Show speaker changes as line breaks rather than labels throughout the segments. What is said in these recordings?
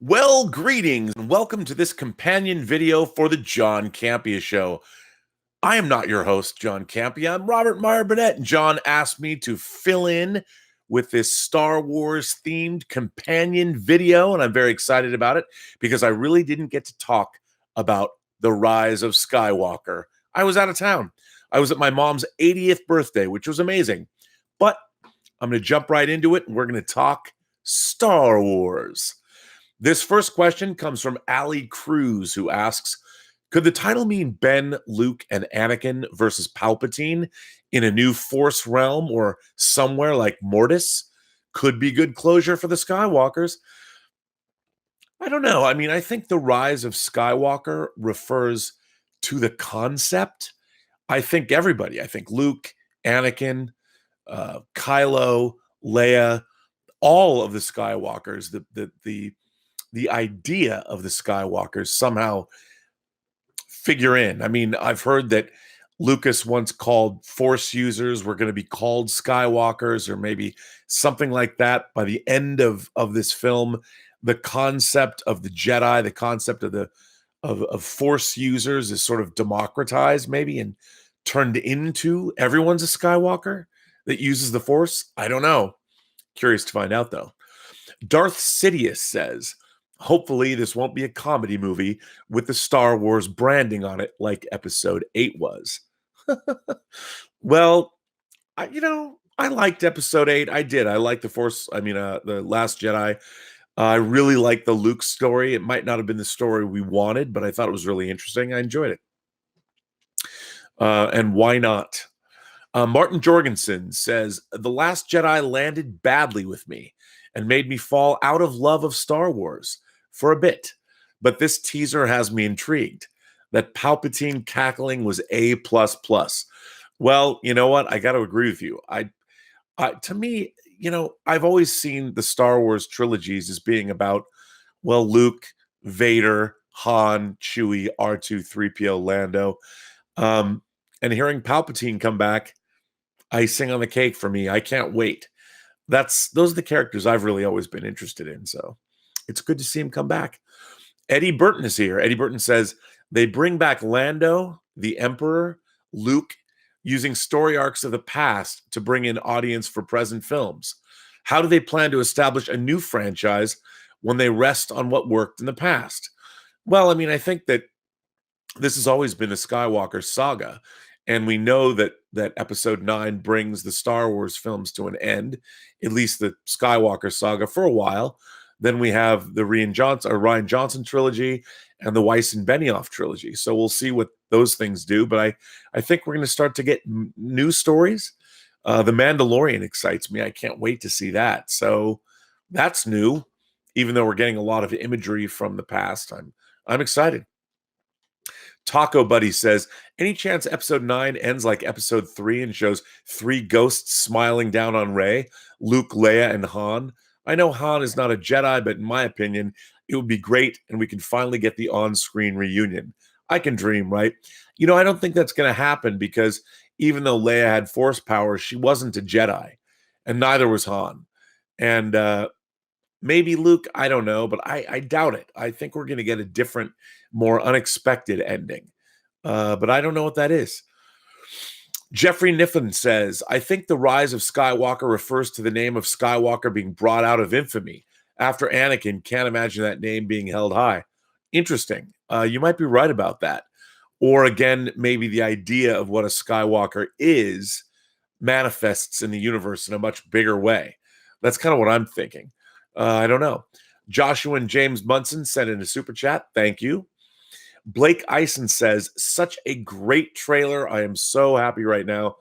Well, greetings and welcome to this companion video for the John Campea Show. I am not your host, John Campea. I'm Robert Meyer Burnett, and John asked me to fill in with this Star Wars themed companion video, and I'm very excited about it because I really didn't get to talk about the rise of Skywalker. I was out of town. I was at my mom's 80th birthday, which was amazing. But I'm going to jump right into it, and we're going to talk Star Wars. This first question comes from Allie Cruz, who asks, could the title mean Ben, Luke, and Anakin versus Palpatine in a new Force realm or somewhere like Mortis? Could be good closure for the Skywalkers. I don't know. I mean, I think the rise of Skywalker refers to the concept. I think Luke, Anakin, Kylo, Leia, all of the Skywalkers, the idea of the Skywalkers somehow figure in. I mean, I've heard that Lucas once called Force users were going to be called Skywalkers or maybe something like that. By the end of this film, the concept of the Jedi, the concept of Force users is sort of democratized maybe and turned into everyone's a Skywalker that uses the Force. I don't know. Curious to find out though. Darth Sidious says, hopefully this won't be a comedy movie with the Star Wars branding on it like Episode 8 was. Well, I liked Episode 8. I did. I liked The Last Jedi. I really liked the Luke story. It might not have been the story we wanted, but I thought it was really interesting. I enjoyed it. And why not? Martin Jorgensen says, The Last Jedi landed badly with me and made me fall out of love of Star Wars for a bit. But this teaser has me intrigued. That Palpatine cackling was A++. Well, you know what? I got to agree with you. To me, I've always seen the Star Wars trilogies as being about, well, Luke, Vader, Han, Chewie, R2, 3PO, Lando. And hearing Palpatine come back, icing on the cake for me. I can't wait. Those are the characters I've really always been interested in. So it's good to see him come back. Eddie Burton is here. Eddie Burton says they bring back Lando, the Emperor, Luke, using story arcs of the past to bring in audience for present films. How do they plan to establish a new franchise when they rest on what worked in the past? Well, I mean, I think that this has always been a Skywalker saga. And we know that Episode 9 brings the Star Wars films to an end, at least the Skywalker saga for a while. Then we have the Rian Johnson trilogy and the Weiss and Benioff trilogy. So we'll see what those things do. But I think we're going to start to get new stories. The Mandalorian excites me. I can't wait to see that. So that's new, even though we're getting a lot of imagery from the past. I'm excited. Taco Buddy says, any chance Episode 9 ends like Episode 3 and shows 3 ghosts smiling down on Rey, Luke, Leia, and Han? I know Han is not a Jedi, but in my opinion, it would be great, and we can finally get the on-screen reunion. I can dream, right? I don't think that's going to happen because even though Leia had Force powers, she wasn't a Jedi, and neither was Han. And maybe Luke, I don't know, but I doubt it. I think we're going to get a different, more unexpected ending. But I don't know what that is. Jeffrey Niffen says, I think the rise of Skywalker refers to the name of Skywalker being brought out of infamy. After Anakin, can't imagine that name being held high. Interesting. You might be right about that. Or again, maybe the idea of what a Skywalker is manifests in the universe in a much bigger way. That's kind of what I'm thinking. I don't know. Joshua and James Munson sent in a super chat. Thank you. Blake Eisen says, such a great trailer. I am so happy right now.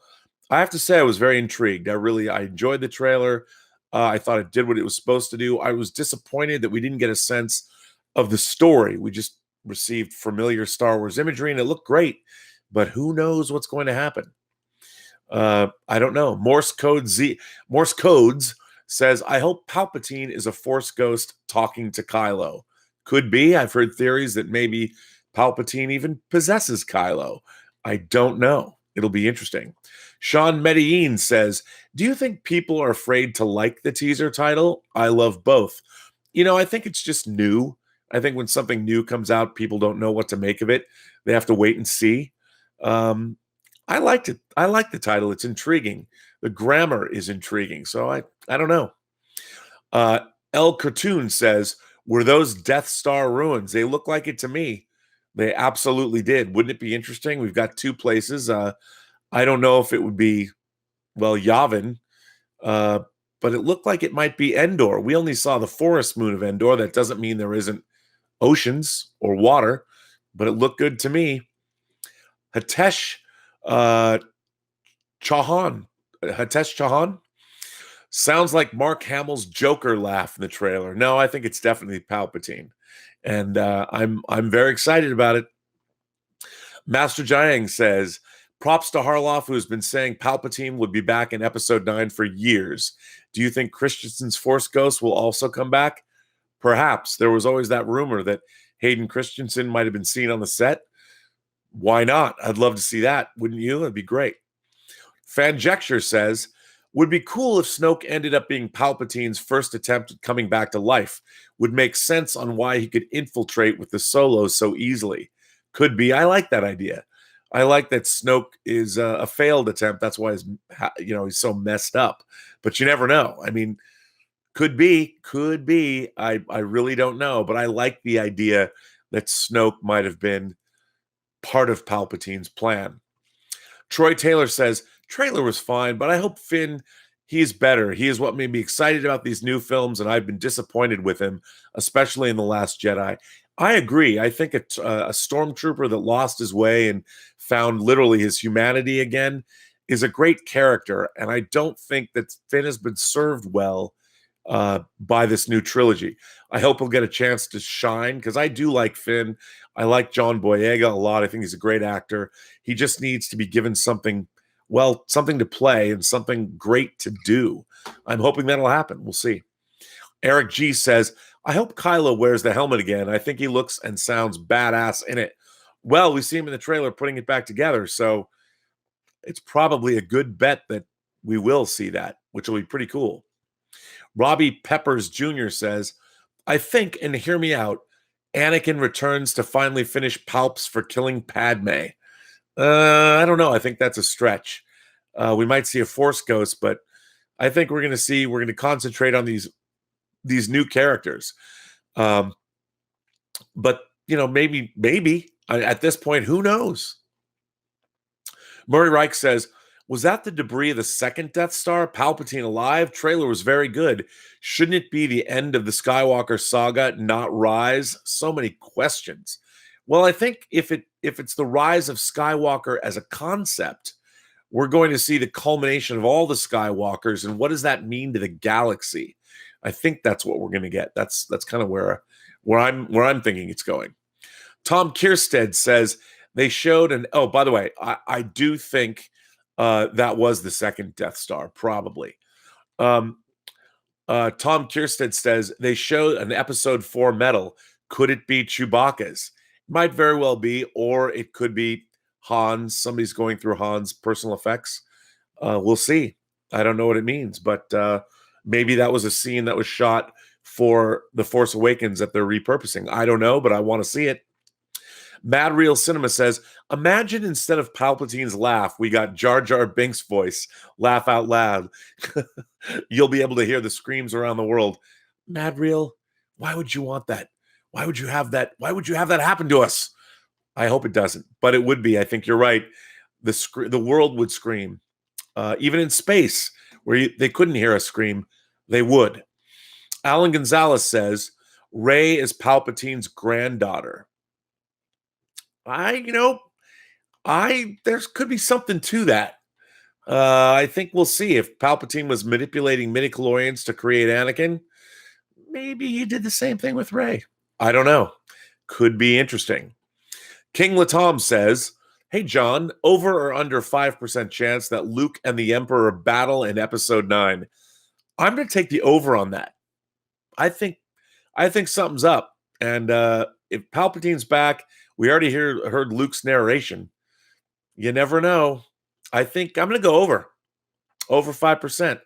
I have to say I was very intrigued. I enjoyed the trailer. I thought it did what it was supposed to do. I was disappointed that we didn't get a sense of the story. We just received familiar Star Wars imagery and it looked great, but who knows what's going to happen? I don't know. Morse Codes says, I hope Palpatine is a Force ghost talking to Kylo. Could be. I've heard theories that maybe Palpatine even possesses Kylo. I don't know. It'll be interesting. Sean Medellin says, do you think people are afraid to like the teaser title? I love both. I think it's just new. I think when something new comes out, people don't know what to make of it. They have to wait and see. I liked it. I like the title. It's intriguing. The grammar is intriguing. So I don't know. El Cartoon says, were those Death Star ruins? They look like it to me. They absolutely did. Wouldn't it be interesting? We've got two places. I don't know if it would be, well, Yavin, but it looked like it might be Endor. We only saw the forest moon of Endor. That doesn't mean there isn't oceans or water, but it looked good to me. Hitesh Chauhan sounds like Mark Hamill's Joker laugh in the trailer. No, I think it's definitely Palpatine, and I'm very excited about it. Master Jiang says, props to Harloff, who has been saying Palpatine would be back in Episode 9 for years. Do you think Christensen's Force Ghost will also come back? Perhaps. There was always that rumor that Hayden Christensen might have been seen on the set. Why not? I'd love to see that. Wouldn't you? That'd be great. Fanjecture says, would be cool if Snoke ended up being Palpatine's first attempt at coming back to life. Would make sense on why he could infiltrate with the Solos so easily. Could be. I like that idea. I like that Snoke is a failed attempt. That's why he's so messed up. But you never know. I mean, could be. I really don't know. But I like the idea that Snoke might have been part of Palpatine's plan. Troy Taylor says, trailer was fine, but I hope Finn, he's better. He is what made me excited about these new films, and I've been disappointed with him, especially in The Last Jedi. I agree. I think a stormtrooper that lost his way and found literally his humanity again is a great character, and I don't think that Finn has been served well by this new trilogy. I hope he'll get a chance to shine, because I do like Finn. I like John Boyega a lot. I think he's a great actor. He just needs to be given something to play and something great to do. I'm hoping that'll happen. We'll see. Eric G says, I hope Kylo wears the helmet again. I think he looks and sounds badass in it. Well, we see him in the trailer putting it back together, so it's probably a good bet that we will see that, which will be pretty cool. Robbie Peppers Jr. says, I think, and hear me out, Anakin returns to finally finish Palps for killing Padme. I don't know. I think that's a stretch. We might see a Force Ghost, but I think we're going to concentrate on these new characters. But, maybe at this point, who knows? Murray Reich says, was that the debris of the second Death Star? Palpatine alive? Trailer was very good. Shouldn't it be the end of the Skywalker saga, not Rise? So many questions. Well, I think if it's the rise of Skywalker as a concept, we're going to see the culmination of all the Skywalkers, and what does that mean to the galaxy? I think that's what we're going to get. That's kind of where I'm thinking it's going. Tom Kierstead says they showed oh, by the way, I do think that was the second Death Star, probably. Tom Kierstead says they showed an Episode 4 medal. Could it be Chewbacca's? Might very well be, or it could be Han's. Somebody's going through Han's personal effects. We'll see. I don't know what it means, but maybe that was a scene that was shot for The Force Awakens that they're repurposing. I don't know, but I want to see it. Mad Real Cinema says, imagine instead of Palpatine's laugh, we got Jar Jar Binks' voice. Laugh out loud. You'll be able to hear the screams around the world. Mad Real, why would you want that? Why would you have that? Why would you have that happen to us? I hope it doesn't, but it would be. I think you're right. The world would scream. Even in space, where they couldn't hear us scream, they would. Alan Gonzalez says, Rey is Palpatine's granddaughter. There could be something to that. I think we'll see. If Palpatine was manipulating midichlorians to create Anakin, maybe he did the same thing with Rey. I don't know. Could be interesting. King Latom says, hey, John, over or under 5% chance that Luke and the Emperor battle in Episode 9? I'm going to take the over on that. I think something's up. And if Palpatine's back, we already heard Luke's narration. You never know. I think I'm going to go over 5%.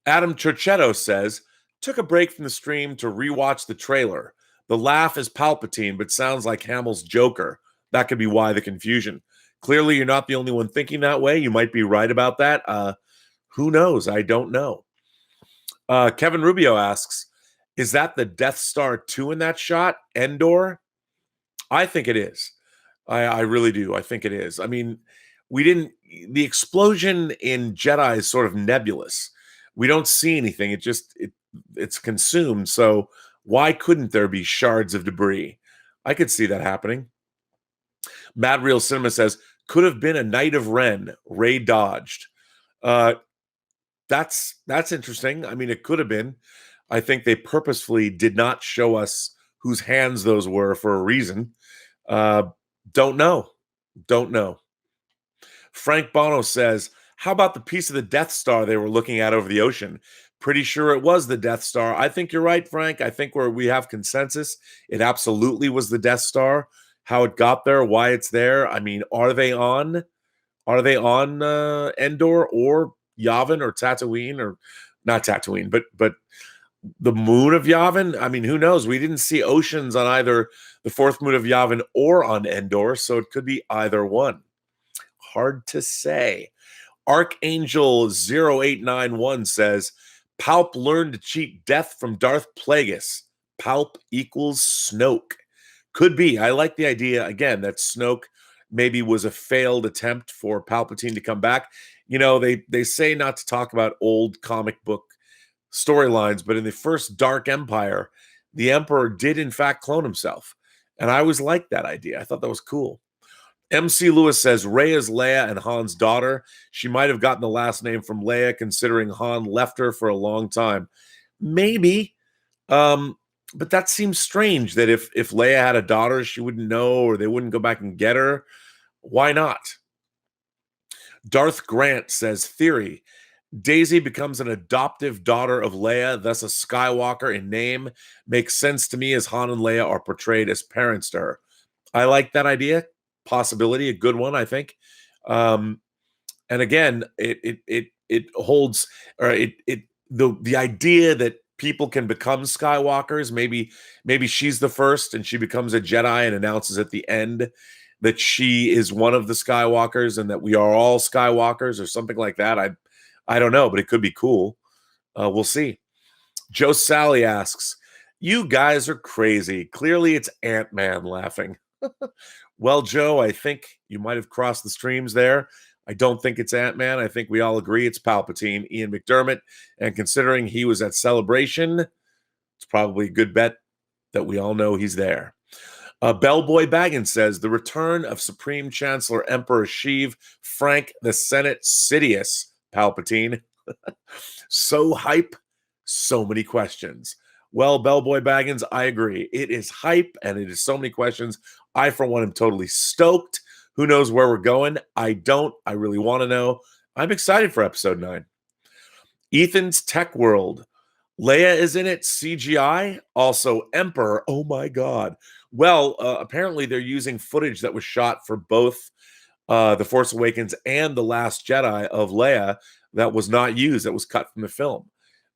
Adam Churchetto says, Took a break from the stream to rewatch the trailer. The laugh is Palpatine, but sounds like Hamill's Joker. That could be why the confusion. Clearly, you're not the only one thinking that way. You might be right about that. Who knows? I don't know. Kevin Rubio asks, is that the Death Star 2 in that shot? Endor? I think it is. I really do. I think it is. I mean, the explosion in Jedi is sort of nebulous. We don't see anything. It's consumed. So why couldn't there be shards of debris? I could see that happening. Mad Real Cinema says, could have been a Knight of Ren. Rey dodged. That's interesting. I mean, it could have been. I think they purposefully did not show us whose hands those were for a reason. Don't know. Frank Bono says, how about the piece of the Death Star they were looking at over the ocean? Pretty sure it was the Death Star. I think you're right, Frank. I think we have consensus. It absolutely was the Death Star. How it got there, why it's there. I mean, are they on Endor or Yavin or Tatooine, or not Tatooine, but the moon of Yavin? I mean, who knows? We didn't see oceans on either the fourth moon of Yavin or on Endor, so it could be either one. Hard to say. Archangel 0891 says, Palp learned to cheat death from Darth Plagueis. Palp equals Snoke. Could be. I like the idea, again, that Snoke maybe was a failed attempt for Palpatine to come back. You know, they say not to talk about old comic book storylines, but in the first Dark Empire, the Emperor did in fact clone himself. And I always liked that idea. I thought that was cool. MC Lewis says, Rey is Leia and Han's daughter. She might have gotten the last name from Leia, considering Han left her for a long time. Maybe. But that seems strange that if Leia had a daughter, she wouldn't know, or they wouldn't go back and get her. Why not? Darth Grant says, theory. Daisy becomes an adoptive daughter of Leia, thus a Skywalker in name. Makes sense to me, as Han and Leia are portrayed as parents to her. I like that idea. Possibility, a good one, I think. And again, it holds, or the idea that people can become Skywalkers. Maybe she's the first, and she becomes a Jedi and announces at the end that she is one of the Skywalkers, and that we are all Skywalkers, or something like that. I don't know, but it could be cool. We'll see. Joe Sally asks, you guys are crazy. Clearly it's Ant-Man laughing. Well, Joe, I think you might have crossed the streams there. I don't think it's Ant-Man. I think we all agree it's Palpatine, Ian McDermott. And considering he was at Celebration, it's probably a good bet that we all know he's there. Bellboy Baggins says, the return of Supreme Chancellor Emperor Sheev, Frank the Senate Sidious Palpatine. So hype, so many questions. Well, Bellboy Baggins, I agree. It is hype, and it is so many questions. I, for one, am totally stoked. Who knows where we're going? I don't. I really want to know. I'm excited for episode 9. Ethan's Tech World. Leia is in it. CGI. Also, Emperor. Oh, my God. Well, apparently they're using footage that was shot for both The Force Awakens and The Last Jedi of Leia that was not used, that was cut from the film.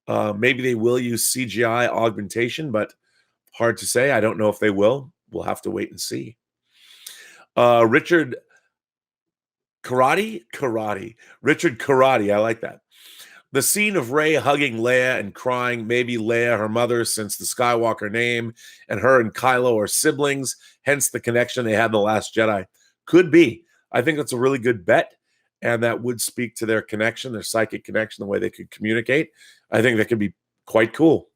Maybe they will use CGI augmentation, but hard to say. I don't know if they will. We'll have to wait and see. Richard Karate. Richard Karate. I like that. The scene of Rey hugging Leia and crying, maybe Leia, her mother, since the Skywalker name, and her and Kylo are siblings, hence the connection they had in The Last Jedi. Could be. I think that's a really good bet, and that would speak to their connection, their psychic connection, the way they could communicate. I think that could be quite cool.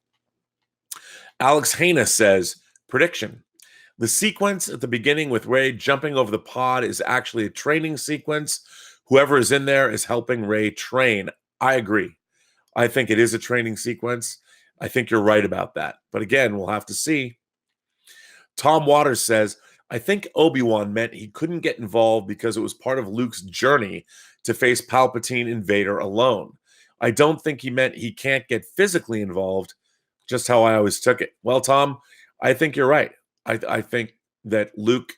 Alex Haynes says, prediction. The sequence at the beginning with Rey jumping over the pod is actually a training sequence. Whoever is in there is helping Rey train. I agree. I think it is a training sequence. I think you're right about that. But again, we'll have to see. Tom Waters says, I think Obi-Wan meant he couldn't get involved because it was part of Luke's journey to face Palpatine and Vader alone. I don't think he meant he can't get physically involved, just how I always took it. Well, Tom, I think you're right. I think that Luke,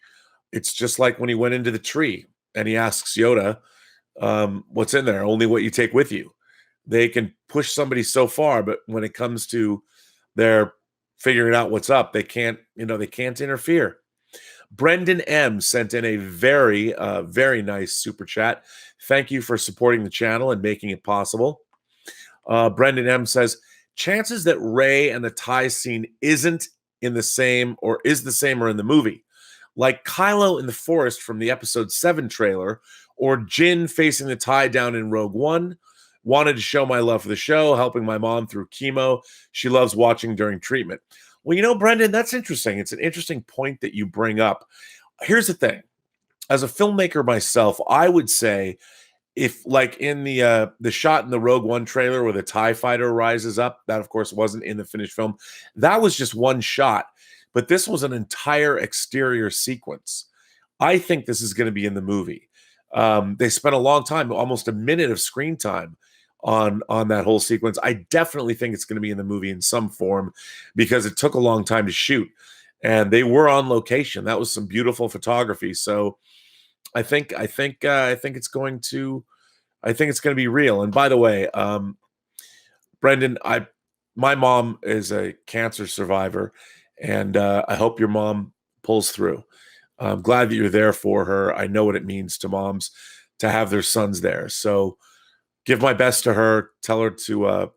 it's just like when he went into the tree and he asks Yoda, what's in there? Only what you take with you. they can push somebody so far, but when it comes to their figuring out what's up, they can't interfere. Brendan M sent in a very, very nice super chat. Thank you for supporting the channel and making it possible. Brendan M says, chances that Rey and the tie scene isn't in the same or is the same or in the movie, like Kylo in the forest from the episode 7 trailer, or Jin facing the tie down in Rogue One. Wanted to show my love for the show, helping my mom through chemo. She loves watching during treatment. Well, Brendan, that's interesting. It's an interesting point that you bring up. Here's the thing. As a filmmaker myself, I would say if, like in the shot in the Rogue One trailer where the TIE fighter rises up, that of course wasn't in the finished film. That was just one shot, but this was an entire exterior sequence. I think this is going to be in the movie. They spent a long time, almost a minute of screen time on that whole sequence. I definitely think it's going to be in the movie in some form because it took a long time to shoot and they were on location. That was some beautiful photography. So I think it's going to be real. And by the way, Brendan, my mom is a cancer survivor, and I hope your mom pulls through. I'm glad that you're there for her. I know what it means to moms to have their sons there. So give my best to her. Tell her to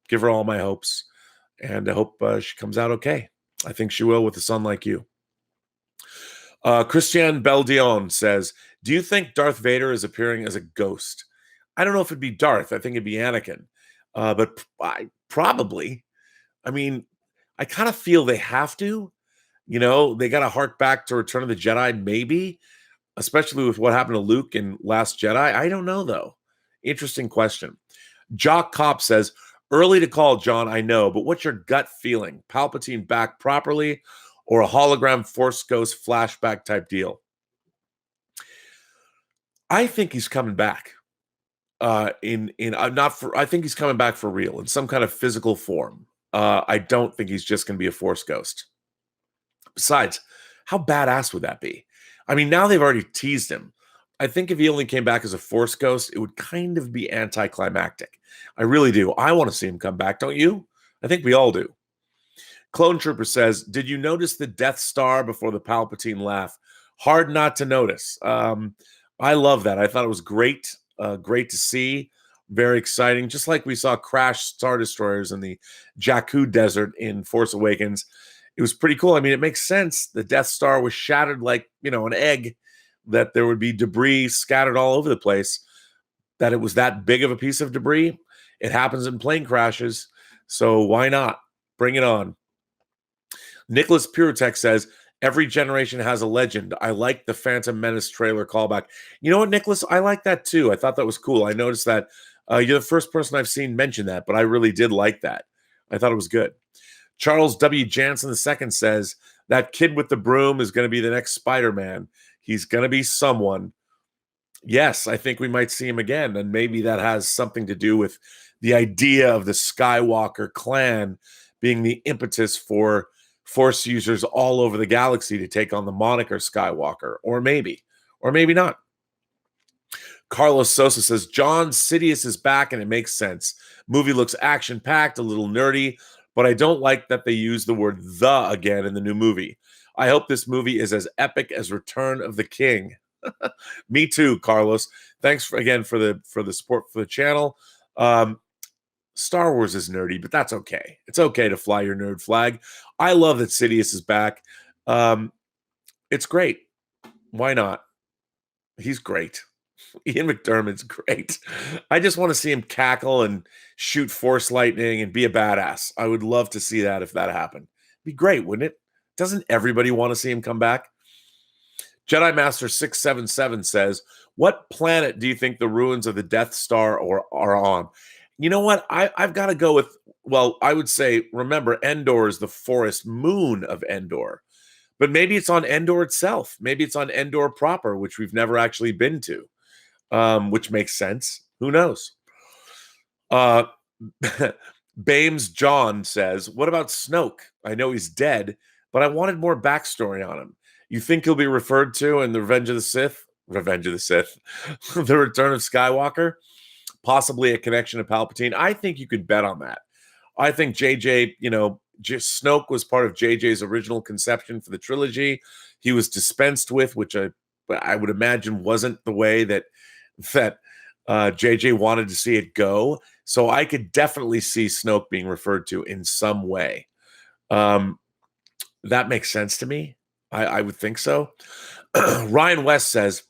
give her all my hopes, and I hope she comes out okay. I think she will with a son like you. Christian Beldion says, do you think Darth Vader is appearing as a ghost? I don't know if it'd be Darth. I think it'd be Anakin. But probably. I mean, I kind of feel they have to. They got to hark back to Return of the Jedi, maybe, especially with what happened to Luke in Last Jedi. I don't know, though. Interesting question. Jock Cop says, early to call, John, I know, but what's your gut feeling? Palpatine back properly or a hologram Force Ghost flashback type deal? I think he's coming back. I think he's coming back for real in some kind of physical form. I don't think he's just going to be a Force Ghost. Besides, how badass would that be? I mean, now they've already teased him. I think if he only came back as a Force Ghost, it would kind of be anticlimactic. I really do. I want to see him come back, don't you? I think we all do. Clone Trooper says, did you notice the Death Star before the Palpatine laugh? Hard not to notice. I love that. I thought it was great. Great to see. Very exciting. Just like we saw crash Star Destroyers in the Jakku Desert in Force Awakens. It was pretty cool. I mean, it makes sense. The Death Star was shattered like, an egg, that there would be debris scattered all over the place, that it was that big of a piece of debris. It happens in plane crashes. So why not? Bring it on. Nicholas Purotech says, every generation has a legend. I like the Phantom Menace trailer callback. You know what, Nicholas? I like that too. I thought that was cool. I noticed that you're the first person I've seen mention that, but I really did like that. I thought it was good. Charles W. Jansen II says, that kid with the broom is going to be the next Spider-Man. He's going to be someone. Yes, I think we might see him again, and maybe that has something to do with the idea of the Skywalker clan being the impetus for Force users all over the galaxy to take on the moniker Skywalker, or maybe not. Carlos Sosa says, John, Sidious is back and it makes sense. Movie looks action-packed, a little nerdy, but I don't like that they use the word the again in the new movie. I hope this movie is as epic as Return of the King. Me too, Carlos. Thanks again for the support for the channel. Star Wars is nerdy, but that's okay. It's okay to fly your nerd flag. I love that Sidious is back. It's great. Why not? He's great. Ian McDermott's great. I just want to see him cackle and shoot force lightning and be a badass. I would love to see that if that happened. It'd be great, wouldn't it? Doesn't everybody want to see him come back? Jedi Master 677 says, what planet do you think the ruins of the Death Star are on? You know what? I've got to go with, well, I would say, remember, Endor is the forest moon of Endor. But maybe it's on Endor itself. Maybe it's on Endor proper, which we've never actually been to, which makes sense. Who knows? Bames John says, what about Snoke? I know he's dead, but I wanted more backstory on him. You think he'll be referred to in the Revenge of the Sith? The Return of Skywalker? possibly a connection to Palpatine. I think you could bet on that. I think JJ, just Snoke was part of JJ's original conception for the trilogy. He was dispensed with, which I would imagine wasn't the way that JJ wanted to see it go. So I could definitely see Snoke being referred to in some way. That makes sense to me. I would think so. Ryan West says,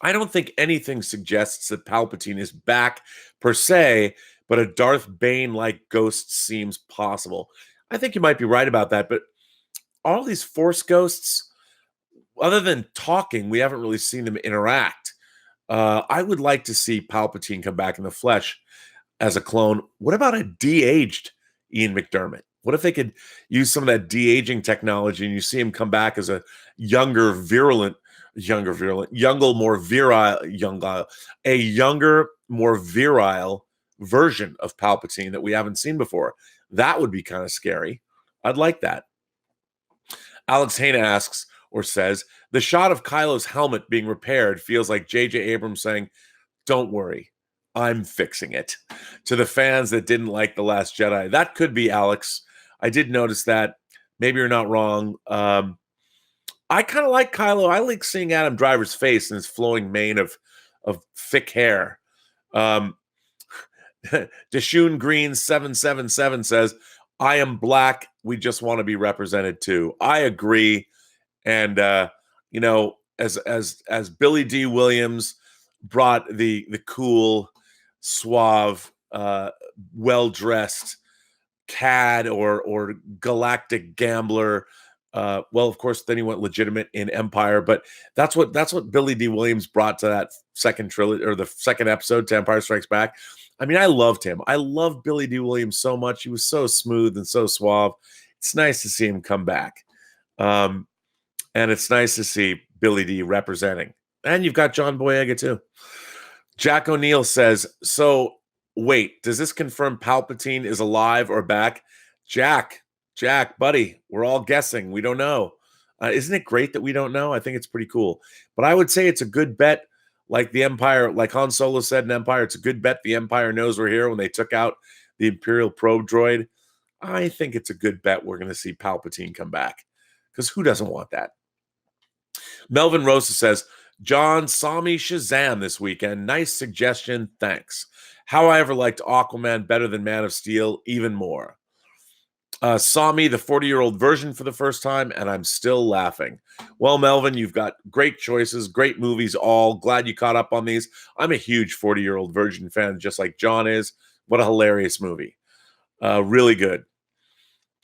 I don't think anything suggests that Palpatine is back per se, but a Darth Bane-like ghost seems possible. I think you might be right about that, but all these Force ghosts, other than talking, we haven't really seen them interact. I would like to see Palpatine come back in the flesh as a clone. What about a de-aged Ian McDermott? What if they could use some of that de-aging technology and you see him come back as a younger, more virile version of Palpatine that we haven't seen before? That would be kind of scary. I'd like that. Alex Hayna asks or says, the shot of Kylo's helmet being repaired feels like J.J. Abrams saying, don't worry, I'm fixing it. To the fans that didn't like The Last Jedi. That could be, Alex. I did notice that. Maybe you're not wrong. I kind of like Kylo. I like seeing Adam Driver's face and his flowing mane of thick hair. Deshun Green 777 says, I am black. We just want to be represented too. I agree. And as Billy D. Williams brought the cool, suave, well-dressed cad or galactic gambler. Well, of course, then he went legitimate in Empire, but that's what Billy D. Williams brought to that second trilogy or the second episode to Empire Strikes Back. I mean, I loved him. I loved Billy D. Williams so much. He was so smooth and so suave. It's nice to see him come back. And it's nice to see Billy D. representing. And you've got John Boyega too. Jack O'Neill says, so wait, does this confirm Palpatine is alive or back? Jack, buddy, we're all guessing. We don't know. Isn't it great that we don't know? I think it's pretty cool. But I would say it's a good bet. Like the Empire, like Han Solo said in Empire, it's a good bet the Empire knows we're here when they took out the Imperial probe droid. I think it's a good bet we're going to see Palpatine come back. Because who doesn't want that? Melvin Rosa says, John saw me Shazam this weekend. Nice suggestion. Thanks. How I ever liked Aquaman better than Man of Steel, even more. Saw me the 40-year-old version for the first time, and I'm still laughing. Well, Melvin, you've got great choices, great movies all. Glad you caught up on these. I'm a huge 40-year-old version fan, just like John is. What a hilarious movie. Really good.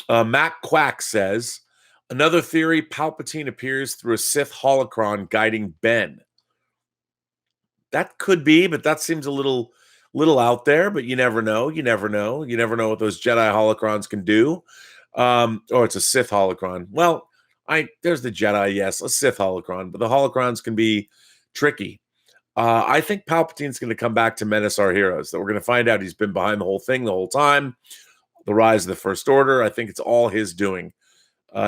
Matt Quack says, another theory, Palpatine appears through a Sith holocron guiding Ben. That could be, but that seems a little out there, but you never know. You never know what those Jedi holocrons can do. Or it's a Sith holocron. Well, there's the Jedi, yes, a Sith holocron, but the holocrons can be tricky. I think Palpatine's going to come back to menace our heroes, that we're going to find out he's been behind the whole thing the whole time. The rise of the First Order, I think it's all his doing.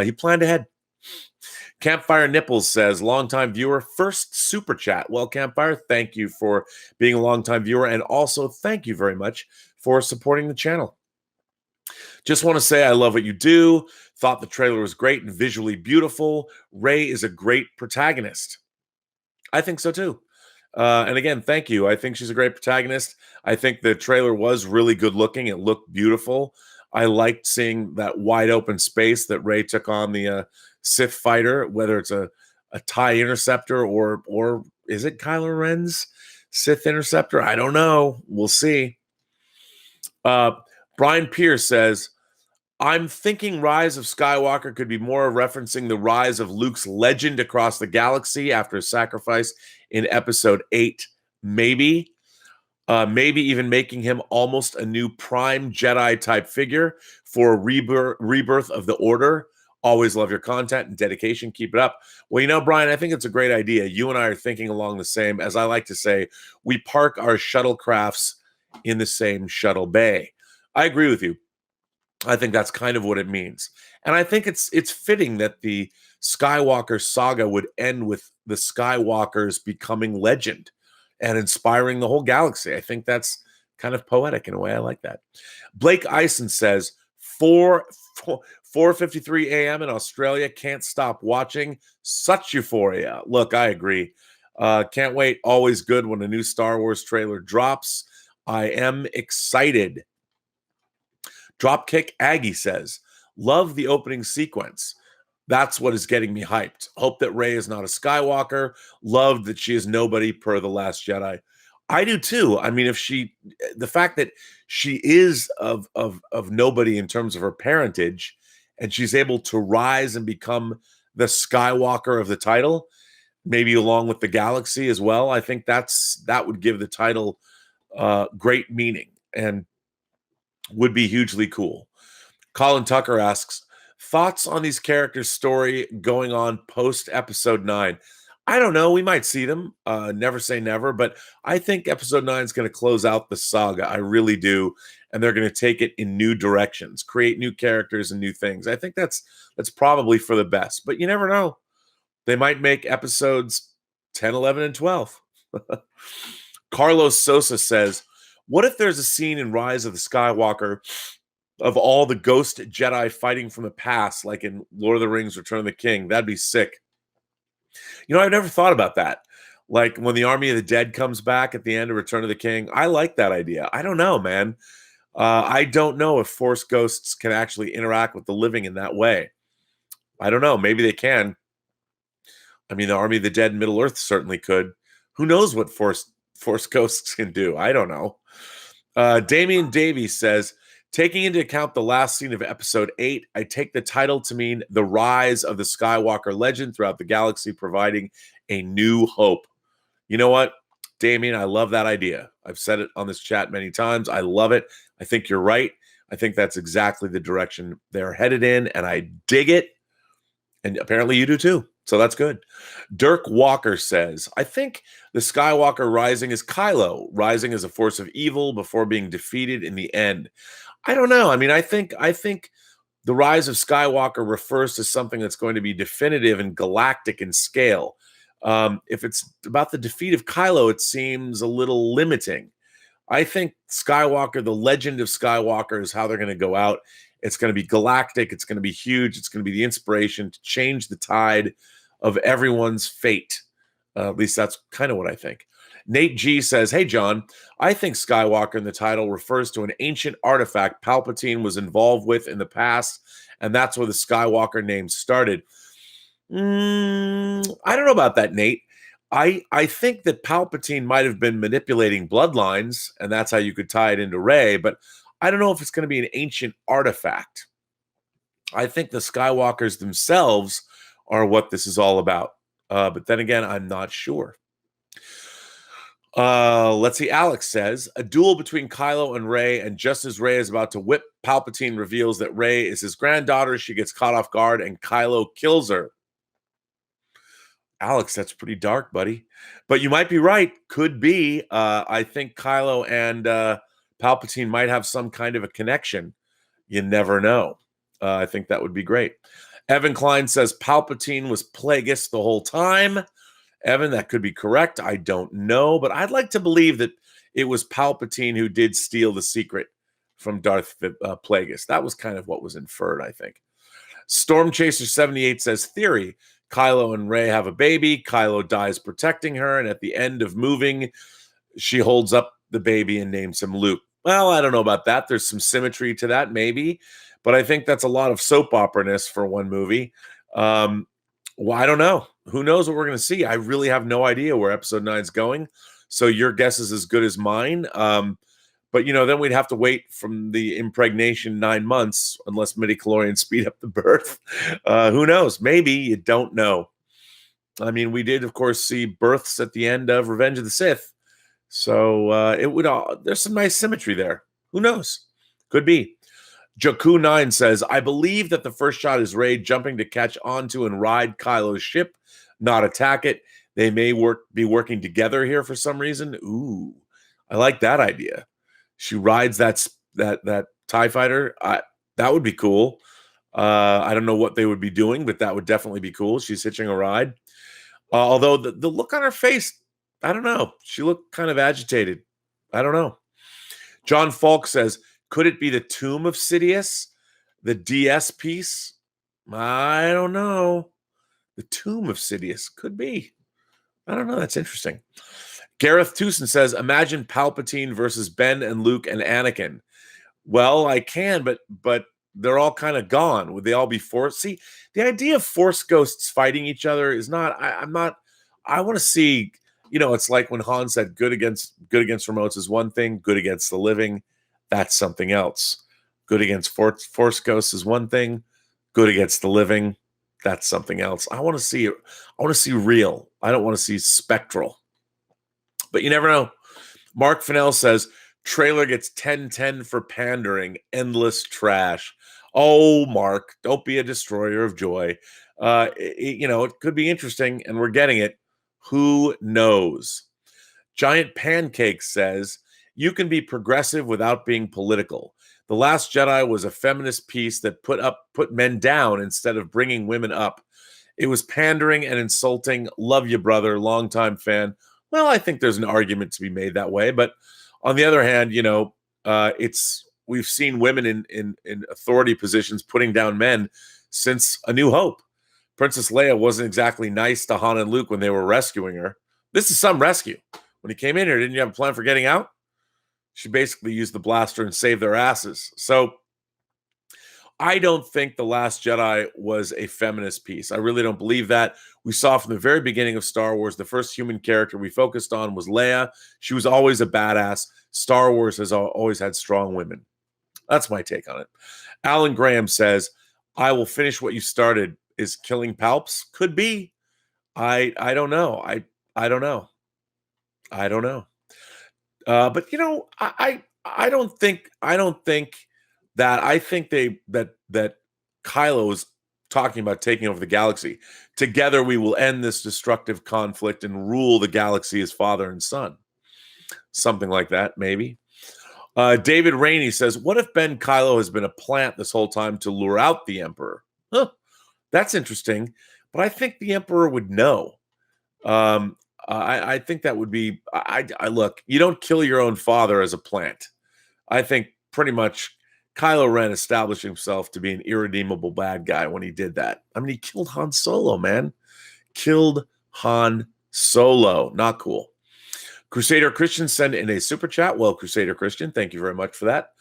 He planned ahead. Campfire Nipples says, longtime viewer, first super chat. Well, Campfire, thank you for being a longtime viewer, and also thank you very much for supporting the channel. Just want to say I love what you do. Thought the trailer was great and visually beautiful. Rey is a great protagonist. I think so too. And again, thank you. I think she's a great protagonist. I think the trailer was really good looking. It looked beautiful. I liked seeing that wide open space that Rey took on the Sith fighter, whether it's a TIE interceptor or is it Kylo Ren's Sith interceptor? I don't know. We'll see. Brian Pierce says, I'm thinking Rise of Skywalker could be more referencing the rise of Luke's legend across the galaxy after his sacrifice in Episode 8. Maybe even making him almost a new prime Jedi type figure for a rebirth of the Order. Always love your content and dedication. Keep it up. Well, Brian, I think it's a great idea. You and I are thinking along the same. As I like to say, we park our shuttlecrafts in the same shuttle bay. I agree with you. I think that's kind of what it means. And I think it's fitting that the Skywalker saga would end with the Skywalkers becoming legend and inspiring the whole galaxy. I think that's kind of poetic in a way. I like that. Blake Eisen says 4:53 a.m. in Australia. Can't stop watching. Such euphoria. Look, I agree. Can't wait. Always good when a new Star Wars trailer drops. I am excited. Dropkick Aggie says, love the opening sequence. That's what is getting me hyped. Hope that Rey is not a Skywalker. Loved that she is nobody per The Last Jedi. I do too. I mean, the fact that she is of nobody in terms of her parentage, and she's able to rise and become the Skywalker of the title, maybe along with the galaxy as well. I think that would give the title great meaning and would be hugely cool. Colin Tucker asks, thoughts on these characters' story going on post episode 9? I don't know. We might see them. Never say never, but I think episode 9 is going to close out the saga. I really do. And they're going to take it in new directions, create new characters and new things. I think that's probably for the best, but you never know. They might make episodes 10, 11, and 12. Carlos Sosa says, what if there's a scene in Rise of the Skywalker of all the ghost Jedi fighting from the past, like in Lord of the Rings, Return of the King? That'd be sick. You know, I've never thought about that. Like when the Army of the Dead comes back at the end of Return of the King. I like that idea. I don't know, man. I don't know if Force ghosts can actually interact with the living in that way. I don't know. Maybe they can. I mean, the Army of the Dead in Middle-earth certainly could. Who knows what Force ghosts can do? I don't know. Damian Davies says, taking into account the last scene of episode 8, I take the title to mean the rise of the Skywalker legend throughout the galaxy, providing a new hope. You know what, Damian, I love that idea. I've said it on this chat many times. I love it. I think you're right. I think that's exactly the direction they're headed in, and I dig it. And apparently you do too. So that's good. Dirk Walker says, I think the Skywalker rising is Kylo, rising as a force of evil before being defeated in the end. I don't know. I mean, I think the rise of Skywalker refers to something that's going to be definitive and galactic in scale. If it's about the defeat of Kylo, it seems a little limiting. I think Skywalker, the legend of Skywalker, is how they're going to go out. It's going to be galactic. It's going to be huge. It's going to be the inspiration to change the tide of everyone's fate. At least that's kind of what I think. Nate G says, hey, John, I think Skywalker in the title refers to an ancient artifact Palpatine was involved with in the past, and that's where the Skywalker name started. I don't know about that, Nate. I think that Palpatine might have been manipulating bloodlines, and that's how you could tie it into Rey, but I don't know if it's going to be an ancient artifact. I think the Skywalkers themselves are what this is all about. But then again, I'm not sure. Let's see. Alex says, a duel between Kylo and Rey, and just as Rey is about to whip, Palpatine reveals that Rey is his granddaughter. She gets caught off guard, and Kylo kills her. Alex, that's pretty dark, buddy. But you might be right. Could be. I think Kylo and Palpatine might have some kind of a connection. You never know. I think that would be great. Evan Klein says Palpatine was Plagueis the whole time. Evan, that could be correct. I don't know, but I'd like to believe that it was Palpatine who did steal the secret from Darth Plagueis. That was kind of what was inferred, I think. Stormchaser78 says, theory, Kylo and Rey have a baby. Kylo dies protecting her, and at the end of moving, she holds up the baby and names him Luke. Well, I don't know about that. There's some symmetry to that, maybe. But I think that's a lot of soap opera-ness for one movie. Well, I don't know. Who knows what we're going to see? I really have no idea where episode 9 is going. So your guess is as good as mine. But, you know, then we'd have to wait from the impregnation 9 months unless midichlorians speed up the birth. Who knows? Maybe. You don't know. I mean, we did, of course, see births at the end of Revenge of the Sith. So it would there's some nice symmetry there. Who knows? Could be. Jakku9 says, I believe that the first shot is Rey jumping to catch onto and ride Kylo's ship, not attack it. They may be working together here for some reason. Ooh, I like that idea. She rides that TIE fighter. That would be cool. I don't know what they would be doing, but that would definitely be cool. She's hitching a ride. Although the look on her face I don't know. She looked kind of agitated. I don't know. John Falk says, could it be the Tomb of Sidious? The DS piece? I don't know. The Tomb of Sidious could be. I don't know. That's interesting. Gareth Tewson says, imagine Palpatine versus Ben and Luke and Anakin. Well, I can, but they're all kind of gone. Would they all be forced? See, the idea of force ghosts fighting each other is not. I'm not. I want to see. It's like when Han said, "Good against remotes is one thing. Good against the living, that's something else. Good against force ghosts is one thing. Good against the living, that's something else." I want to see. I want to see real. I don't want to see spectral. But you never know. Mark Fennell says, trailer gets 10/10 for pandering. Endless trash. Oh, Mark, don't be a destroyer of joy. It could be interesting, and we're getting it. Who knows? Giant Pancake says, you can be progressive without being political. The Last Jedi was a feminist piece that put men down instead of bringing women up. It was pandering and insulting. Love you, brother. Longtime fan. Well, I think there's an argument to be made that way. But on the other hand, we've seen women in authority positions putting down men since A New Hope. Princess Leia wasn't exactly nice to Han and Luke when they were rescuing her. This is some rescue. When he came in here, didn't you have a plan for getting out? She basically used the blaster and saved their asses. So I don't think The Last Jedi was a feminist piece. I really don't believe that. We saw from the very beginning of Star Wars, the first human character we focused on was Leia. She was always a badass. Star Wars has always had strong women. That's my take on it. Alan Graham says, I will finish what you started. Is killing Palps? Could be. I don't know. I don't know. I don't know. But I don't think that. I think that Kylo is talking about taking over the galaxy. Together we will end this destructive conflict and rule the galaxy as father and son. Something like that, maybe. David Rainey says, what if Ben Kylo has been a plant this whole time to lure out the Emperor? Huh, that's interesting. But I think the Emperor would know. I think that would be, I look, you don't kill your own father as a plant. I think pretty much Kylo Ren established himself to be an irredeemable bad guy when he did that. I mean, he killed Han Solo, man. Killed Han Solo. Not cool. Crusader Christian sent in a super chat. Well, Crusader Christian, thank you very much for that.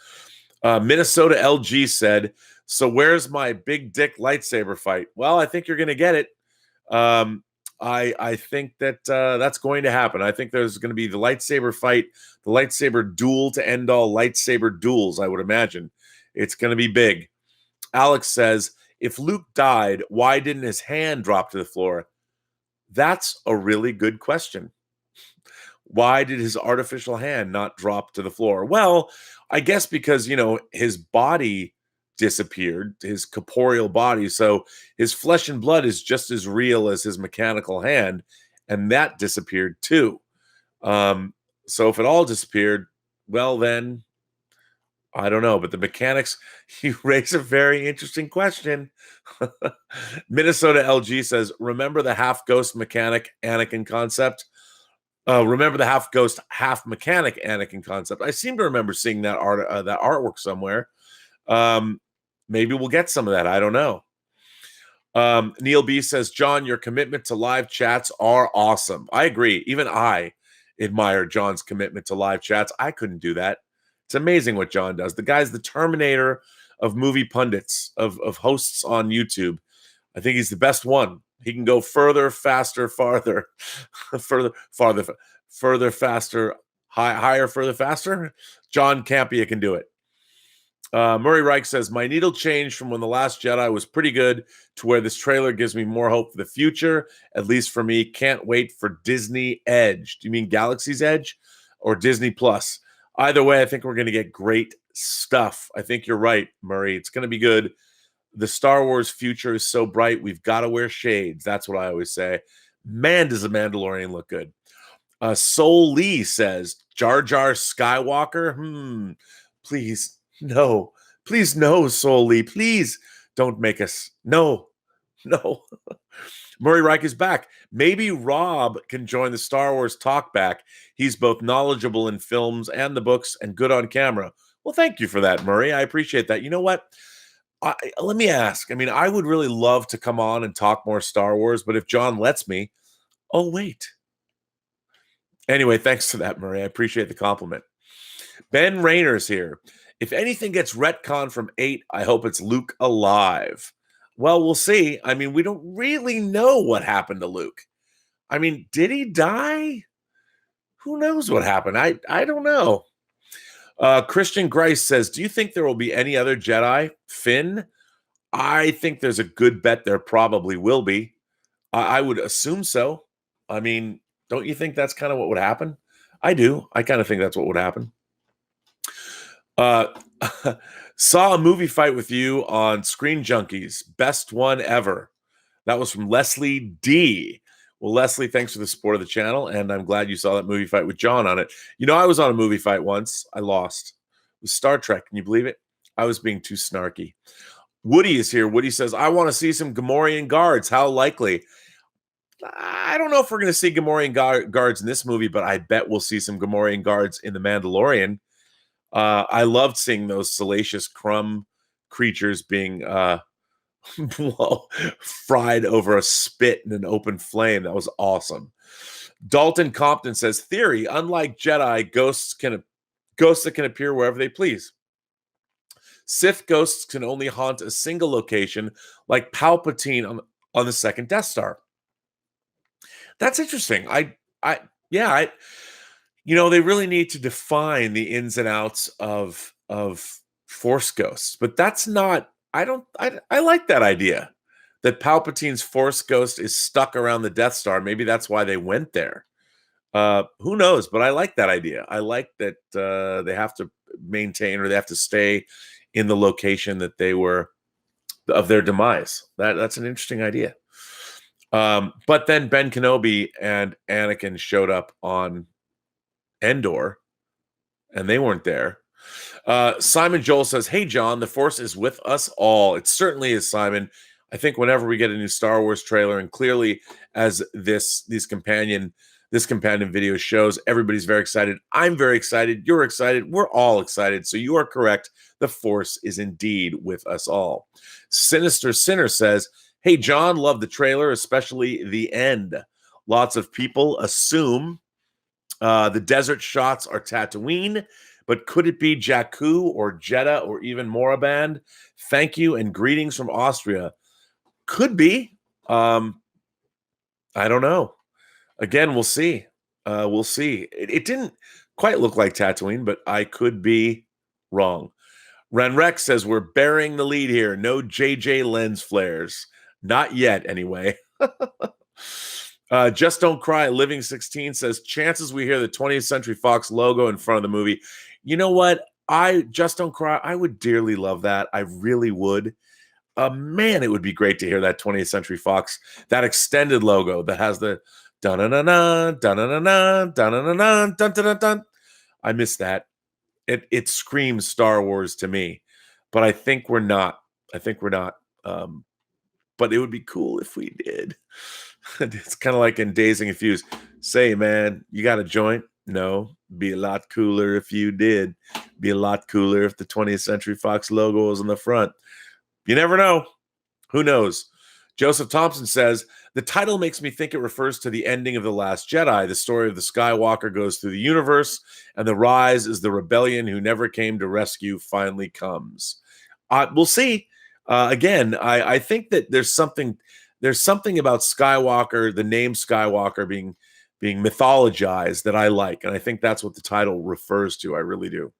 Minnesota LG said, so where's my big dick lightsaber fight? Well, I think you're going to get it. I think that that's going to happen. I think there's going to be the lightsaber fight, the lightsaber duel to end all lightsaber duels, I would imagine. It's going to be big. Alex says, if Luke died, why didn't his hand drop to the floor? That's a really good question. Why did his artificial hand not drop to the floor? Well, I guess because, his body disappeared, his corporeal body. So his flesh and blood is just as real as his mechanical hand. And that disappeared too. So if it all disappeared, well, then I don't know. But the mechanics, you raise a very interesting question. Minnesota LG says, remember the half ghost mechanic Anakin concept? Remember the half ghost, half mechanic Anakin concept. I seem to remember seeing that artwork somewhere. Maybe we'll get some of that. I don't know. Neil B says, John, your commitment to live chats are awesome. I agree. Even I admire John's commitment to live chats. I couldn't do that. It's amazing what John does. The guy's the Terminator of movie pundits, of hosts on YouTube. I think he's the best one. He can go further, faster, farther, further, faster, higher, further, faster. John Campea can do it. Murray Reich says, my needle changed from when The Last Jedi was pretty good to where this trailer gives me more hope for the future, at least for me. Can't wait for Disney Edge. Do you mean Galaxy's Edge or Disney Plus? Either way, I think we're going to get great stuff. I think you're right, Murray. It's going to be good. The Star Wars future is so bright, we've got to wear shades. That's what I always say. Man, does the Mandalorian look good. Soul Lee says, Jar Jar Skywalker? Please, no. Please, no, Soul Lee. Please don't make us. No. Murray Reich is back. Maybe Rob can join the Star Wars talkback. He's both knowledgeable in films and the books and good on camera. Well, thank you for that, Murray. I appreciate that. You know what? Let me ask. I mean, I would really love to come on and talk more Star Wars, but if John lets me, oh, wait. Anyway, thanks for that, Murray. I appreciate the compliment. Ben Rayner's here. If anything gets retconned from 8, I hope it's Luke alive. Well, we'll see. I mean, we don't really know what happened to Luke. I mean, did he die? Who knows what happened? I don't know. Christian Grice says, do you think there will be any other Jedi? Finn? I think there's a good bet there probably will be. I would assume so. I mean, don't you think that's kind of what would happen? I do. I kind of think that's what would happen. Saw a movie fight with you on Screen Junkies. Best one ever. That was from Leslie D. Well, Leslie, thanks for the support of the channel, and I'm glad you saw that movie fight with John on it. You know, I was on a movie fight once. I lost. It was Star Trek. Can you believe it? I was being too snarky. Woody is here. Woody says, I want to see some Gamorrean guards. How likely? I don't know if we're going to see Gamorrean guards in this movie, but I bet we'll see some Gamorrean guards in The Mandalorian. I loved seeing those salacious crumb creatures being fried over a spit in an open flame. That was awesome. Dalton Compton says, theory, unlike Jedi, ghosts that can appear wherever they please. Sith ghosts can only haunt a single location, like Palpatine on the second Death Star. That's interesting. You know, they really need to define the ins and outs of Force ghosts, but that's not. I like that idea that Palpatine's Force ghost is stuck around the Death Star. Maybe that's why they went there. Who knows? But I like that idea. I like that they have to maintain, or they have to stay in the location that they were of their demise. That's an interesting idea. But then Ben Kenobi and Anakin showed up on Endor, and they weren't there. Simon Joel says, hey, John, the Force is with us all. It certainly is, Simon. I think whenever we get a new Star Wars trailer, and clearly as this companion video shows, everybody's very excited. I'm very excited. You're excited. We're all excited. So you are correct. The Force is indeed with us all. Sinister Sinner says, hey, John, love the trailer, especially the end. Lots of people assume the desert shots are Tatooine, but could it be Jakku or Jeddah or even Moraband? Thank you and greetings from Austria. Could be. I don't know. Again, we'll see. We'll see. It didn't quite look like Tatooine, but I could be wrong. Renrex says we're bearing the lead here. No JJ lens flares. Not yet, anyway. Just Don't Cry, Living 16 says, chances we hear the 20th Century Fox logo in front of the movie. You know what? Just Don't Cry, I would dearly love that. I really would. Man, it would be great to hear that 20th Century Fox, that extended logo that has the dun-dun-dun-dun, dun-dun-dun-dun, dun-dun-dun-dun, dun-dun-dun-dun. I miss that. It screams Star Wars to me, but I think we're not. But it would be cool if we did. It's kind of like in Dazed and Confused. Say, man, you got a joint? No. Be a lot cooler if you did. Be a lot cooler if the 20th Century Fox logo was on the front. You never know. Who knows? Joseph Thompson says, the title makes me think it refers to the ending of The Last Jedi. The story of the Skywalker goes through the universe, and the rise is the rebellion who never came to rescue finally comes. We'll see. Again, I think that there's something about Skywalker, the name Skywalker being mythologized, that I like, and I think that's what the title refers to. I really do.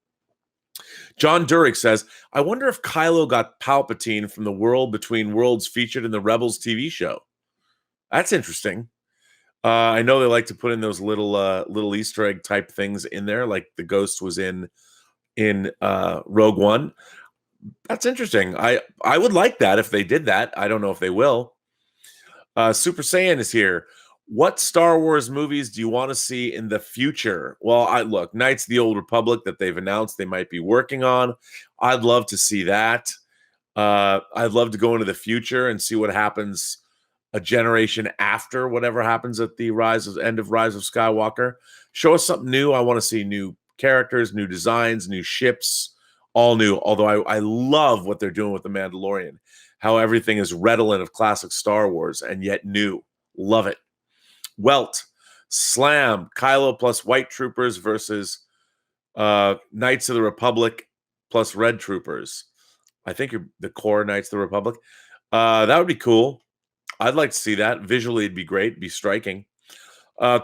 John Durick says, I wonder if Kylo got Palpatine from the World Between Worlds featured in the Rebels TV show. That's interesting. I know they like to put in those little Easter egg type things in there, like the Ghost was in Rogue One. That's interesting. I would like that if they did that. I don't know if they will. Super Saiyan is here. What Star Wars movies do you want to see in the future? Well, look, Knights of the Old Republic that they've announced they might be working on. I'd love to see that. I'd love to go into the future and see what happens a generation after whatever happens at the end of Rise of Skywalker. Show us something new. I want to see new characters, new designs, new ships, all new. Although I love what they're doing with The Mandalorian, how everything is redolent of classic Star Wars and yet new. Love it. Welt, Slam, Kylo plus White Troopers versus Knights of the Republic plus Red Troopers. I think you're the core Knights of the Republic. That would be cool. I'd like to see that. Visually, it'd be great. It'd be striking.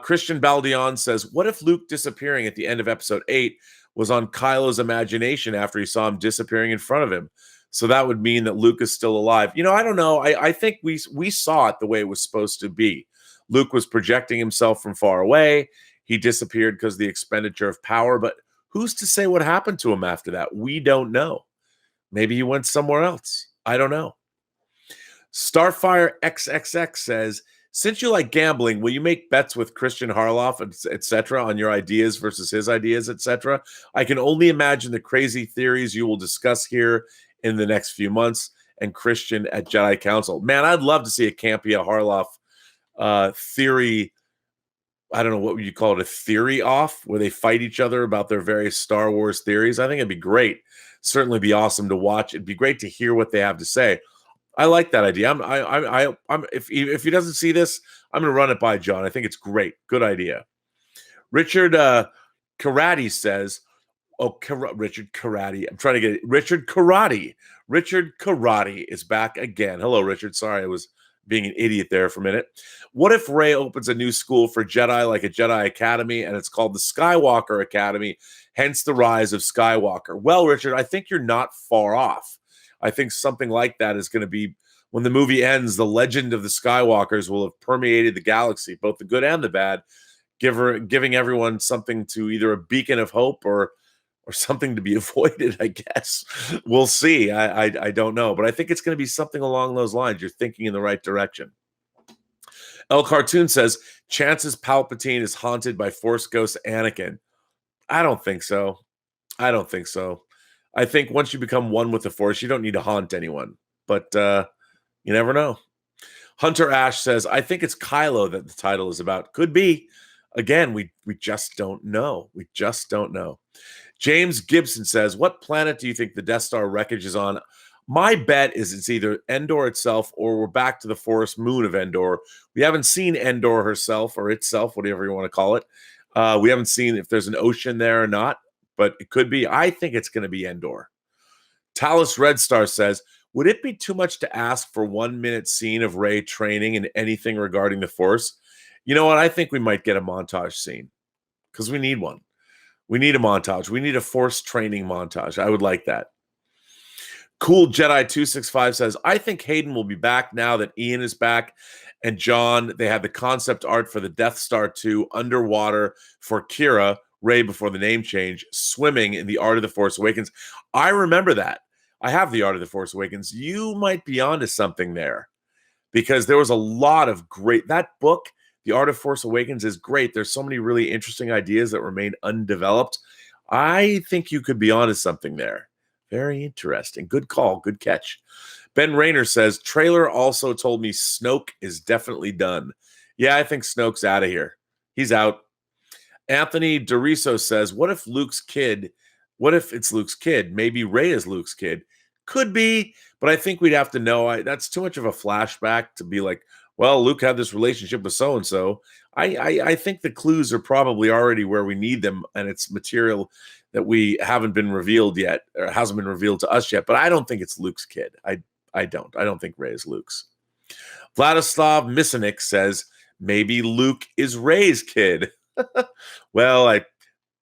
Christian Baldion says, what if Luke disappearing at the end of episode 8 was on Kylo's imagination after he saw him disappearing in front of him? So that would mean that Luke is still alive. I don't know. I think we saw it the way it was supposed to be. Luke was projecting himself from far away. He disappeared because of the expenditure of power. But who's to say what happened to him after that? We don't know. Maybe he went somewhere else. I don't know. Starfire XXX says, since you like gambling, will you make bets with Christian Harloff, etc., on your ideas versus his ideas, etc.? I can only imagine the crazy theories you will discuss here in the next few months. And Christian at Jedi Council. Man, I'd love to see a Campea Harloff theory. I don't know, what would you call it, a theory off, where they fight each other about their various Star Wars theories. I think it'd be great. Certainly be awesome to watch. It'd be great to hear what they have to say. I like that idea. If he doesn't see this, I'm going to run it by John. I think it's great. Good idea. Richard Karate says, Richard Karate. I'm trying to get it. Richard Karate. Richard Karate is back again. Hello, Richard. Sorry, I was being an idiot there for a minute. What if Rey opens a new school for Jedi, like a Jedi Academy, and it's called the Skywalker Academy, hence the rise of Skywalker? Well, Richard, I think you're not far off. I think something like that is going to be, when the movie ends, the legend of the Skywalkers will have permeated the galaxy, both the good and the bad, giving everyone something to, either a beacon of hope or something to be avoided, I guess. We'll see. I don't know. But I think it's going to be something along those lines. You're thinking in the right direction. El Cartoon says, chances Palpatine is haunted by Force Ghost Anakin. I don't think so. I think once you become one with the Force, you don't need to haunt anyone. But you never know. Hunter Ash says, I think it's Kylo that the title is about. Could be. Again, we just don't know. James Gibson says, what planet do you think the Death Star wreckage is on? My bet is it's either Endor itself, or we're back to the forest moon of Endor. We haven't seen Endor herself, or itself, whatever you want to call it. We haven't seen if there's an ocean there or not, but it could be. I think it's going to be Endor. Talus Red Star says, would it be too much to ask for 1 minute scene of Rey training in anything regarding the Force? You know what? I think we might get a montage scene, because we need one. We need a montage. We need a Force training montage. I would like that. Cool Jedi 265 says, I think Hayden will be back now that Ian is back. And John, they had the concept art for the Death Star 2 underwater for Kira, Rey before the name change, swimming in the Art of the Force Awakens. I remember that. I have the Art of the Force Awakens. You might be onto something there, because there was a lot of great, that book, The Art of Force Awakens, is great. There's so many really interesting ideas that remain undeveloped. I think you could be onto something there. Very interesting. Good call. Good catch. Ben Rayner says, trailer also told me Snoke is definitely done. Yeah, I think Snoke's out of here. He's out. Anthony Doriso says, what if it's Luke's kid? Maybe Rey is Luke's kid. Could be, but I think we'd have to know. That's too much of a flashback to be like, well, Luke had this relationship with so-and-so. I think the clues are probably already where we need them, and it's material that we haven't been revealed yet, or hasn't been revealed to us yet. But I don't think it's Luke's kid. I don't think Rey is Luke's. Vladislav Misanik says, maybe Luke is Rey's kid. Well, I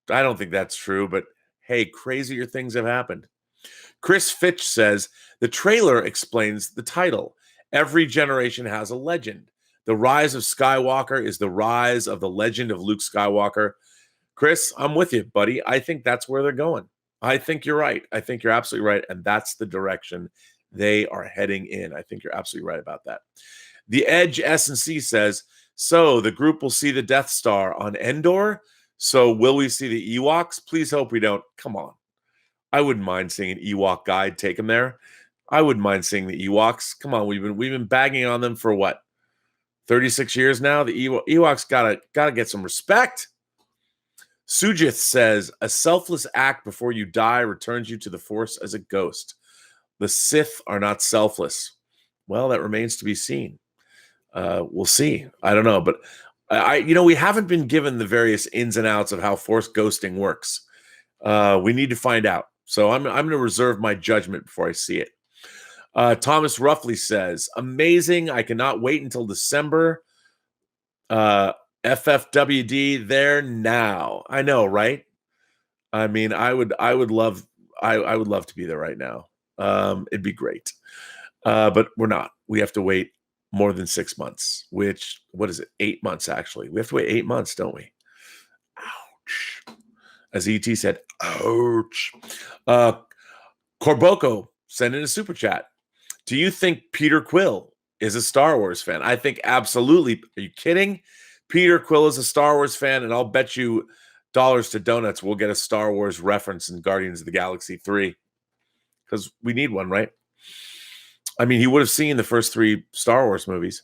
don't think that's true, but hey, crazier things have happened. Chris Fitch says, the trailer explains the title. Every generation has a legend. The rise of Skywalker is the rise of the legend of Luke Skywalker. Chris, I'm with you, buddy. I think that's where they're going. I think you're right. I think you're absolutely right. And that's the direction they are heading in. I think you're absolutely right about that. The Edge S&C says, so the group will see the Death Star on Endor. So will we see the Ewoks? Please hope we don't. Come on. I wouldn't mind seeing an Ewok guide take them there. I wouldn't mind seeing the Ewoks. Come on, we've been bagging on them for what? 36 years now. The Ewoks gotta get some respect. Sujith says, a selfless act before you die returns you to the Force as a ghost. The Sith are not selfless. Well, that remains to be seen. We'll see. I don't know, but we haven't been given the various ins and outs of how Force ghosting works. We need to find out. So I'm going to reserve my judgment before I see it. Thomas Roughly says, amazing. I cannot wait until December. FFWD there now. I know, right? I mean, I would love to be there right now. It'd be great. But we're not. We have to wait more than 6 months, which, what is it? 8 months, actually. We have to wait 8 months, don't we? Ouch. As ET said, ouch. Corboko sent in a super chat. Do you think Peter Quill is a Star Wars fan? I think absolutely. Are you kidding? Peter Quill is a Star Wars fan, and I'll bet you dollars to donuts we'll get a Star Wars reference in Guardians of the Galaxy 3. Because we need one, right? I mean, he would have seen the first 3 Star Wars movies.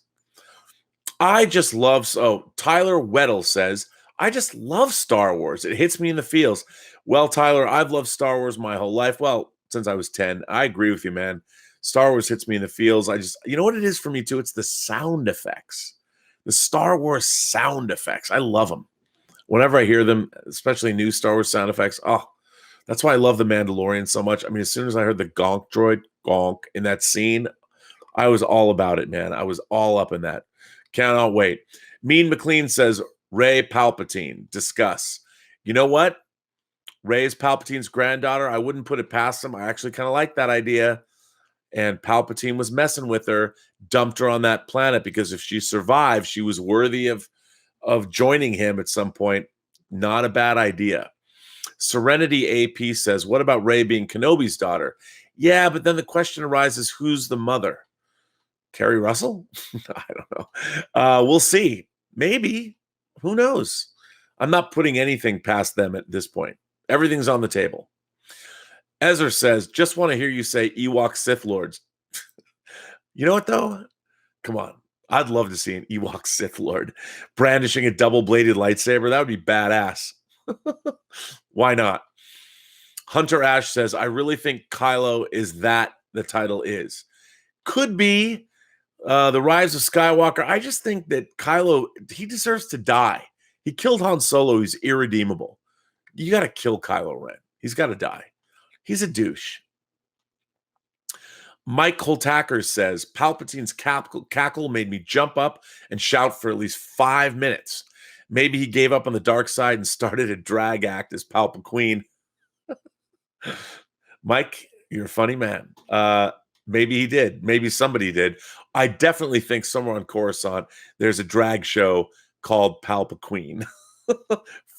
I just love... Oh, Tyler Weddle says, I just love Star Wars. It hits me in the feels. Well, Tyler, I've loved Star Wars my whole life. Well, since I was 10. I agree with you, man. Star Wars hits me in the feels. You know what it is for me, too? It's the sound effects. The Star Wars sound effects. I love them. Whenever I hear them, especially new Star Wars sound effects, that's why I love The Mandalorian so much. I mean, as soon as I heard the gonk droid, gonk, in that scene, I was all about it, man. I was all up in that. Cannot wait. Mean McLean says, Rey Palpatine, discuss. You know what? Rey is Palpatine's granddaughter. I wouldn't put it past him. I actually kind of like that idea. And Palpatine was messing with her, dumped her on that planet because if she survived, she was worthy of joining him at some point. Not a bad idea. Serenity AP says, what about Rey being Kenobi's daughter? Yeah, but then the question arises, who's the mother? Kerry Russell? I don't know. We'll see. Maybe. Who knows? I'm not putting anything past them at this point. Everything's on the table. Ezra says, just want to hear you say Ewok Sith Lords. You know what, though? Come on. I'd love to see an Ewok Sith Lord brandishing a double-bladed lightsaber. That would be badass. Why not? Hunter Ash says, I really think Kylo is that the title is. Could be The Rise of Skywalker. I just think that Kylo, he deserves to die. He killed Han Solo. He's irredeemable. You got to kill Kylo Ren. He's got to die. He's a douche. Mike Holtacker says, Palpatine's cackle made me jump up and shout for at least 5 minutes. Maybe he gave up on the dark side and started a drag act as Palpatine. Mike, you're a funny man. Maybe he did. Maybe somebody did. I definitely think somewhere on Coruscant, there's a drag show called Palpatine.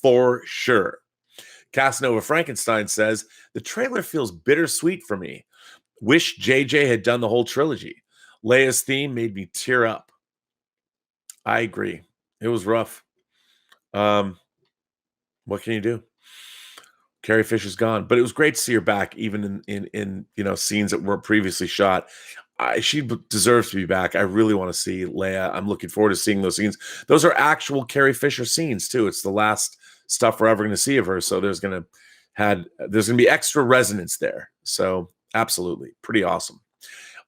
For sure. Casanova Frankenstein says, the trailer feels bittersweet for me. Wish JJ had done the whole trilogy. Leia's theme made me tear up. I agree. It was rough. What can you do? Carrie Fisher's gone, but it was great to see her back, even in scenes that were previously shot. She deserves to be back. I really want to see Leia. I'm looking forward to seeing those scenes. Those are actual Carrie Fisher scenes too. It's the last stuff we're ever going to see of her, so there's going to be extra resonance there. So absolutely, pretty awesome.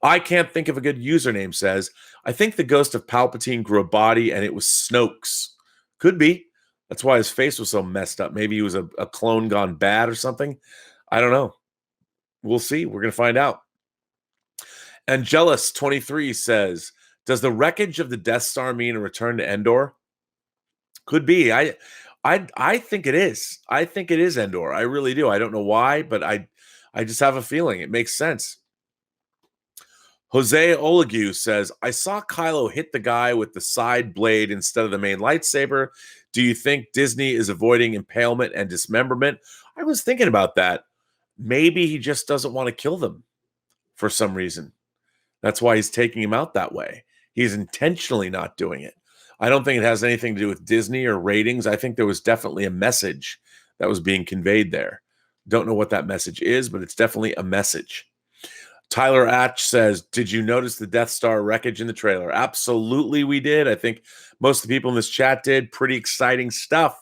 I can't think of a good username. Says, I think the ghost of Palpatine grew a body and it was Snoke's. Could be. That's why his face was so messed up. Maybe he was a clone gone bad or something. I don't know. We'll see. We're going to find out. Angelus23 says, does the wreckage of the Death Star mean a return to Endor? Could be. I think it is. I think it is Endor. I really do. I don't know why, but I just have a feeling. It makes sense. Jose Olague says, I saw Kylo hit the guy with the side blade instead of the main lightsaber. Do you think Disney is avoiding impalement and dismemberment? I was thinking about that. Maybe he just doesn't want to kill them for some reason. That's why he's taking him out that way. He's intentionally not doing it. I don't think it has anything to do with Disney or ratings. I think there was definitely a message that was being conveyed there. Don't know what that message is, but it's definitely a message. Tyler Atch says, did you notice the Death Star wreckage in the trailer? Absolutely, we did. I think most of the people in this chat did. Pretty exciting stuff.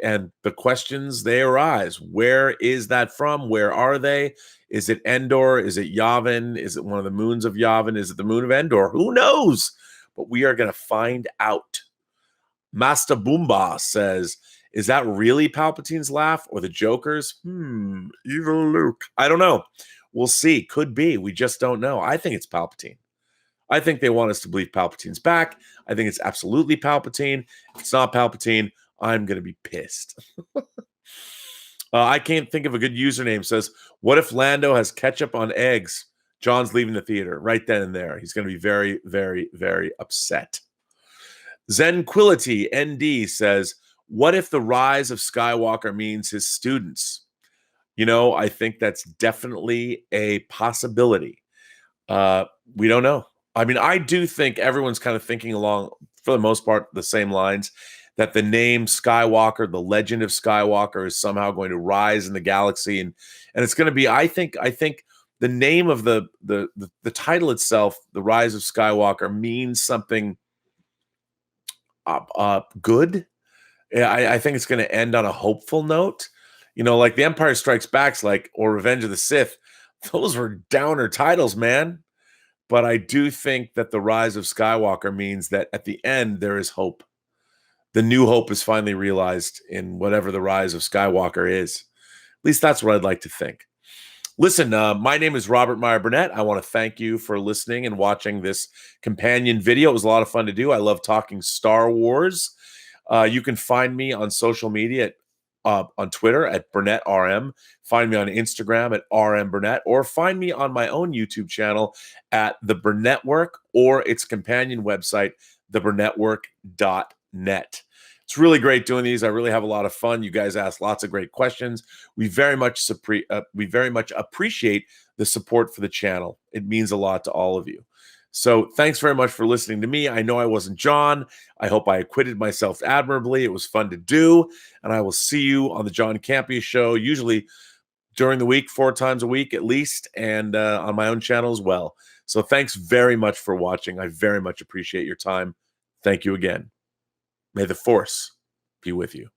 And the questions, they arise. Where is that from? Where are they? Is it Endor? Is it Yavin? Is it one of the moons of Yavin? Is it the moon of Endor? Who knows? But we are going to find out. Master Boomba says, is that really Palpatine's laugh or the Joker's? Evil Luke. I don't know. We'll see. Could be. We just don't know. I think it's Palpatine. I think they want us to believe Palpatine's back. I think it's absolutely Palpatine. If it's not Palpatine, I'm going to be pissed. I can't think of a good username. Says, what if Lando has ketchup on eggs? John's leaving the theater right then and there. He's going to be very, very, very upset. Zenquility ND says, what if the rise of Skywalker means his students? You know, I think that's definitely a possibility. We don't know. I mean, I do think everyone's kind of thinking along, for the most part, the same lines, that the name Skywalker, the legend of Skywalker, is somehow going to rise in the galaxy, and it's going to be. I think the name of the title itself, The Rise of Skywalker, means something good. I think it's going to end on a hopeful note. You know, like The Empire Strikes Back's or Revenge of the Sith. Those were downer titles, man. But I do think that The Rise of Skywalker means that at the end there is hope. The new hope is finally realized in whatever the rise of Skywalker is. At least that's what I'd like to think. Listen, my name is Robert Meyer Burnett. I want to thank you for listening and watching this companion video. It was a lot of fun to do. I love talking Star Wars. You can find me on social media on Twitter at Burnett RM. Find me on Instagram at RM Burnett, or find me on my own YouTube channel at The Burnettwork or its companion website, theburnettwork.net. It's really great doing these. I really have a lot of fun. You guys ask lots of great questions. We very much appreciate the support for the channel. It means a lot to all of you. So thanks very much for listening to me. I know I wasn't John. I hope I acquitted myself admirably. It was fun to do. And I will see you on the John Campea Show, usually during the week, 4 times a week at least, and on my own channel as well. So thanks very much for watching. I very much appreciate your time. Thank you again. May the Force be with you.